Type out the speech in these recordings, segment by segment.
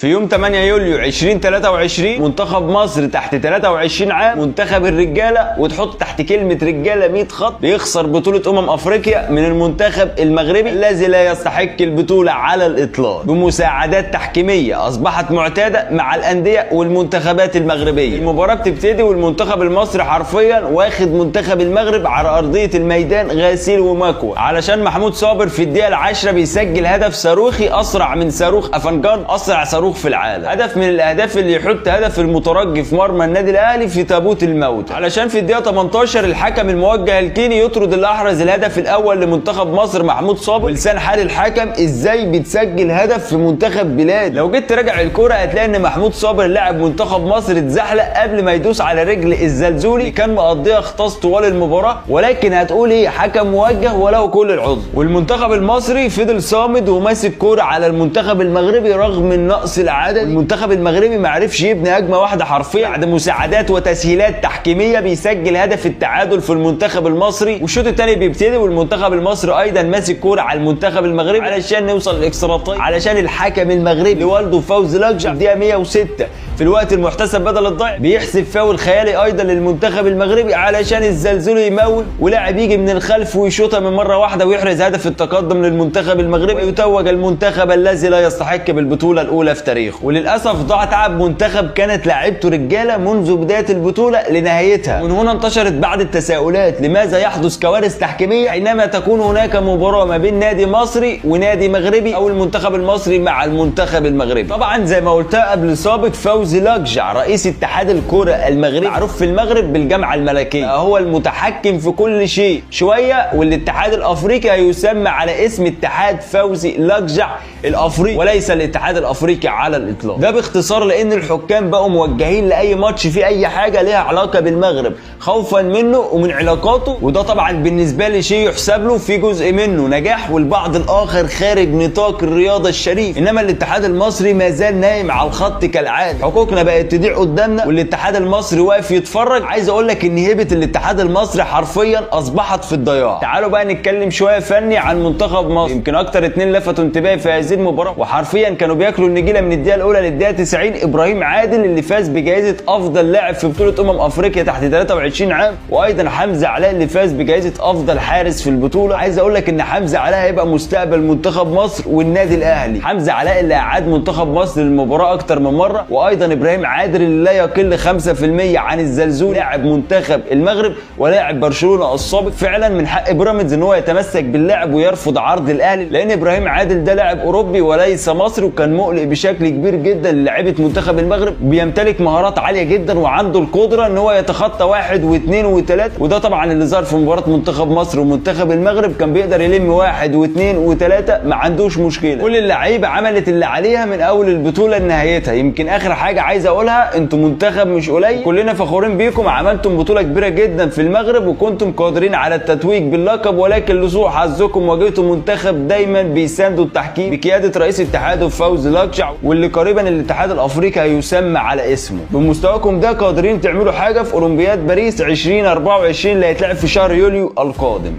في يوم 8 يوليو 2023 منتخب مصر تحت 23 عام منتخب الرجاله، وتحط تحت كلمه رجاله 100 خط، بيخسر بطوله افريقيا من المنتخب المغربي الذي لا يستحق البطوله على الاطلاق بمساعدات تحكيميه اصبحت معتاده مع الانديه والمنتخبات المغربيه. المباراه بتبتدي والمنتخب المصري حرفيا واخد منتخب المغرب على ارضيه الميدان غسيل ومكوى، علشان محمود صابر في الدقيقه العاشره بيسجل هدف صاروخي اسرع من صاروخ افنجان، اسرع صاروخ في العالم. هدف من الاهداف اللي يحط هدف المترجي في مرمى النادي الاهلي في تابوت الموت، علشان في الدقيقه 18 الحكم الموجه الكيني يطرد اللي احرز الهدف الاول لمنتخب مصر محمود صابر. ولسان حال الحكم ازاي بتسجل هدف في منتخب بلاد؟ لو جيت تراجع الكوره هتلاقي ان محمود صابر لاعب منتخب مصر اتزحلق قبل ما يدوس على رجل الزلزولي اللي كان مقضيها اختص طوال المباراه، ولكن هتقول ايه، حكم موجه وله كل العذر. والمنتخب المصري فضل صامد وماسك كوره على المنتخب المغربي رغم النقص العددي. المنتخب المغربي ما عرفش يبني هجمه واحده حرفيا، بعد مساعدات وتسهيلات تحكيميه بيسجل هدف التعادل في المنتخب المصري. والشوط الثاني بيبتدي والمنتخب المصري ايضا ماسك كوره على المنتخب المغربي علشان نوصل للاكسترا تايم، علشان الحكم المغربي لوالده فوزي لقجع الدقيقه 106 في الوقت المحتسب بدل الضيع بيحسب فاول خيالي ايضا للمنتخب المغربي علشان الزلزولي يمول ولاعب يجي من الخلف ويشوطها من مره واحده ويحرز هدف التقدم للمنتخب المغربي، ويتوج المنتخب الذي لا يستحق بالبطوله الاولى في تاريخه. وللاسف ضاع تعب منتخب كانت لاعبته رجاله منذ بدايه البطوله لنهايتها. ومن هنا انتشرت بعض التساؤلات، لماذا يحدث كوارث تحكيميه حينما تكون هناك مباراه ما بين نادي مصري ونادي مغربي او المنتخب المصري مع المنتخب المغربي؟ طبعا زي ما قلتها قبل سابق، فوزي لقجع رئيس اتحاد الكره المغربي معروف في المغرب بالجامعه الملكيه، هو المتحكم في كل شيء شويه، والاتحاد الافريقي هيسمى على اسم اتحاد فوزي لقجع الافريقي وليس الاتحاد الافريقي على الاطلاق. ده باختصار لان الحكام بقوا موجهين لاي ماتش فيه اي حاجه ليها علاقه بالمغرب خوفا منه ومن علاقاته، وده طبعا بالنسبه لي شيء يحسب له، في جزء منه نجاح والبعض الاخر خارج نطاق الرياضه الشريف. انما الاتحاد المصري ما زال نايم على الخط كالعاده، حقوقنا بقت تضيع قدامنا والاتحاد المصري واقف يتفرج. عايز اقول لك ان هيبه الاتحاد المصري حرفيا اصبحت في الضياع. تعالوا بقى نتكلم شويه فني عن منتخب مصر. يمكن اكتر اتنين لفتوا انتباهي في هذه المباراه وحرفيا كانوا بياكلوا النجيله من الدقيقه الاولى للدقيقه 90، ابراهيم عادل اللي فاز بجائزه افضل لاعب في بطوله افريقيا تحت 23 عام، وايضا حمزه علاء اللي فاز بجائزه افضل حارس في البطوله. عايز اقول لك ان حمزه علاء هيبقى مستقبل منتخب مصر والنادي الاهلي. حمزه علاء اللي اعاد منتخب مصر للمباراه اكتر من مره، وايضا ابراهيم عادل اللي لا يقل 5% عن الزلزول، لاعب منتخب المغرب ولاعب برشلونه السابق. فعلا من حق بيراميدز ان هو يتمسك باللاعب ويرفض عرض الاهلي، لان ابراهيم عادل ده لاعب اوروبي وليس مصري، وكان مقلق بشكل كبير جدا للاعيبه منتخب المغرب. بيمتلك مهارات عاليه جدا وعنده القدره ان هو يتخطى 1 و2 و3، وده طبعا اللي ظهر في مباراه منتخب مصر ومنتخب المغرب، كان بيقدر يلم 1 و2 و3 ما عندوش مشكله. كل اللعيبه عملت اللي عليها من اول البطوله لنهايتها. يمكن اخر حاجه عايز اقولها، انتم منتخب مش قليل، كلنا فخورين بيكم، عملتم بطوله كبيره جدا في المغرب وكنتم قادرين على التتويج باللقب، ولكن لسوء حظكم واجهتم منتخب دايما بيساندوا التحكيم بقياده رئيس اتحاده فوزي لقجع، واللي قريبا الاتحاد الافريقي هيسمى على اسمه. بمستواكم ده قادرين تعملوا حاجه في اولمبياد باريس 2024 اللي هيتلعب في شهر يوليو القادم.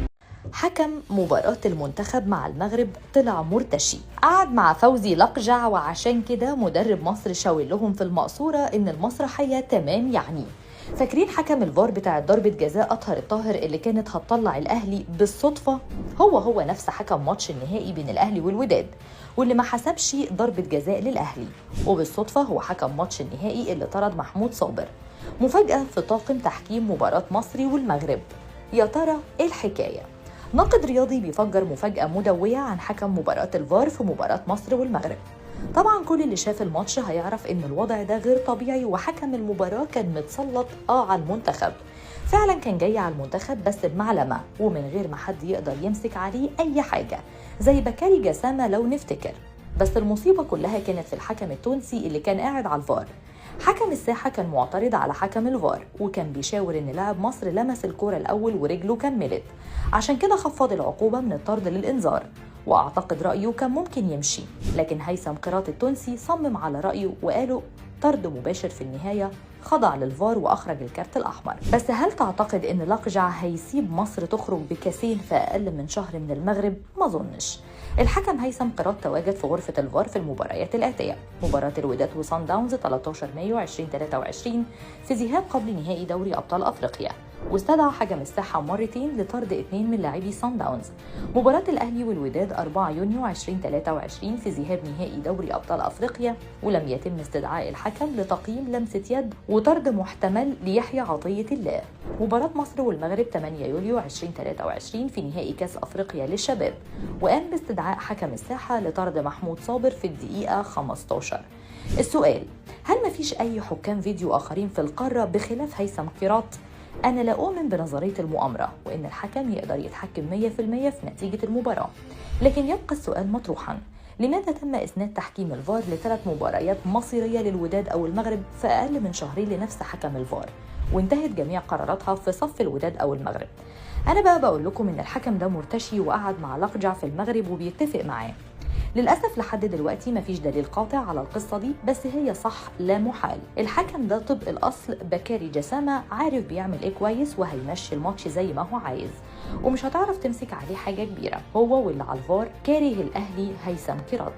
حكم مباراة المنتخب مع المغرب طلع مرتشي، قعد مع فوزي لقجع، وعشان كده مدرب مصر شاور لهم في المقصورة ان المسرحية تمام. يعني فاكرين حكم الفار بتاع ضربة جزاء أطهر الطاهر اللي كانت هتطلع الأهلي بالصدفة؟ هو نفس حكم ماتش النهائي بين الأهلي والوداد واللي ما حسبش ضربة جزاء للأهلي، وبالصدفة هو حكم ماتش النهائي اللي طرد محمود صابر. مفاجأة في طاقم تحكيم مباراة مصري والمغرب. يا ترى ايه الحكاية؟ ناقد رياضي بيفجر مفاجأة مدوية عن حكم مباراة الفار في مباراة مصر والمغرب. طبعا كل اللي شاف الماتش هيعرف ان الوضع ده غير طبيعي، وحكم المباراة كان متسلط على المنتخب. فعلا كان جاي على المنتخب بس بمعلمة ومن غير ما حد يقدر يمسك عليه اي حاجة، زي بكاري جسامة لو نفتكر. بس المصيبة كلها كانت في الحكم التونسي اللي كان قاعد على الفار. حكم الساحة كان معترض على حكم الفار، وكان بيشاور ان لاعب مصر لمس الكرة الاول ورجله كملت، عشان كده خفض العقوبة من الطرد للإنذار، واعتقد رأيه كان ممكن يمشي. لكن هيثم قيراط التونسي صمم على رأيه وقالوا طرد مباشر في النهاية، خضع للفار وأخرج الكارت الأحمر. بس هل تعتقد إن لقجع هيسيب مصر تخرج بكاسين في أقل من شهر من المغرب؟ ما ظنش. الحكم هيثم قيراط تواجد في غرفة الفار في المباريات الآتية: مباراة الوداد وصن داونز 13 مايو 2023 في ذهاب قبل نهائي دوري أبطال أفريقيا، واستدعى حكم الساحة مرتين لطرد 2 من لاعبي صن داونز. مباراة الأهلي والوداد 4 يونيو 2023 في ذهاب نهائي دوري أبطال أفريقيا، ولم يتم استدعاء الحكم لتقييم لمسة يد وطرد محتمل ليحيى عطية الله. مباراة مصر والمغرب 8 يوليو 2023 في نهائي كأس أفريقيا للشباب، وقام باستدعاء حكم الساحة لطرد محمود صابر في الدقيقة 15. السؤال: هل مفيش أي حكام فيديو آخرين في القارة بخلاف هيثم قيراط؟ أنا لا أؤمن بنظرية المؤامرة وإن الحكم يقدر يتحكم 100% في نتيجة المباراة، لكن يبقى السؤال مطروحاً: لماذا تم إسناد تحكيم الفار ل3 مباريات مصيرية للوداد أو المغرب في أقل من شهرين لنفس حكم الفار، وانتهت جميع قراراتها في صف الوداد أو المغرب؟ أنا بقى بقول لكم إن الحكم ده مرتشي وقعد مع لقجع في المغرب وبيتفق معاه. للأسف لحد دلوقتي مفيش دليل قاطع على القصة دي، بس هي صح لا محال. الحكم ده طبق الأصل بكاري جسامة، عارف بيعمل إيه كويس وهيمشي الماتش زي ما هو عايز، ومش هتعرف تمسك عليه حاجة كبيرة. هو واللي على الفار كاره الأهلي هيثم قيراط.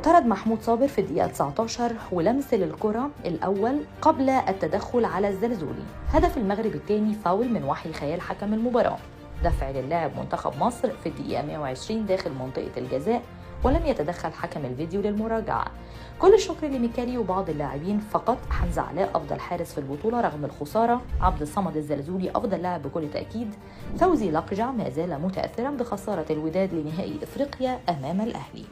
طرد محمود صابر في الدقيقة 19 ولمس للكرة الأول قبل التدخل على الزلزولي. هدف المغرب الثاني فاول من وحي خيال حكم المباراة، دفع للاعب منتخب مصر في الدقيقة 120 داخل منطقة الجزاء، ولم يتدخل حكم الفيديو للمراجعة. كل الشكر لميكالي وبعض اللاعبين فقط. حمزة علاء أفضل حارس في البطولة رغم الخسارة، عبد الصمد الزلزولي أفضل لاعب بكل تأكيد، فوزي لقجع ما زال متأثرا بخسارة الوداد لنهائي إفريقيا أمام الأهلي.